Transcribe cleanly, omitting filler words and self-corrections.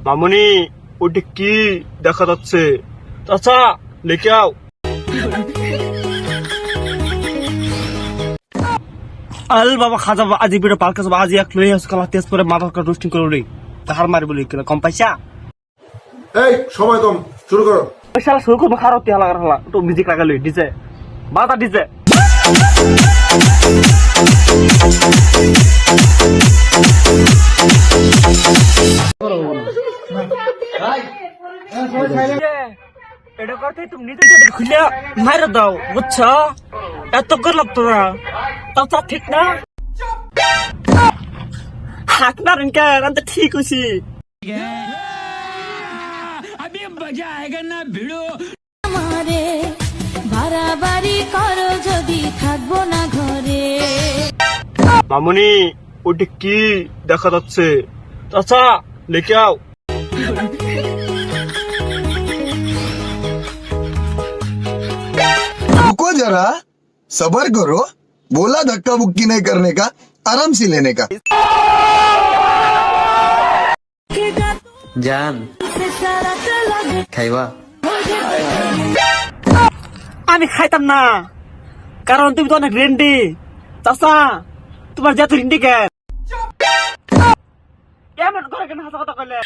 মামুনি ওটা কি দেখা যাচ্ছে? চাচা লেকে আও। আল বাবা খাজা আজি বিড়ে পালকা যাব আজি এক লই আস কালা তেজ করে মাথা কা রোস্টিং করে রে তাহার মারি বলি কি কম পয়সা এই সময় কম, শুরু করো। পয়সা শুরু করব খারাপ তে লাগা হলা তো মিউজিক লাগালো ডিজে বাতা ডিজে এটা করতে তুমি নিজে খুলে মাইরা দাও বুঝছো এত করলাম তোরা তা ঠিক না হাক না রিনকা আমি ঠিক হইছি अभी मजा आएगा ना भिड़ो আমারে বাড়াবাড়ি করো যদি থাকবো না ঘরে। মামুনি ওটা কি দেখা যাচ্ছে? চাচা লেকে আও। रुको जरा, सबर करो। बोला धक्का बुक्की नहीं करने का, आराम से लेने का। জান খাইবা? আমি খাইতাম না কারণ তুমি তো অনেক রেন্ডি। চাচা তোমার যত রেন্ডি কেন কেমন করে কেন হাসা কথা কইলে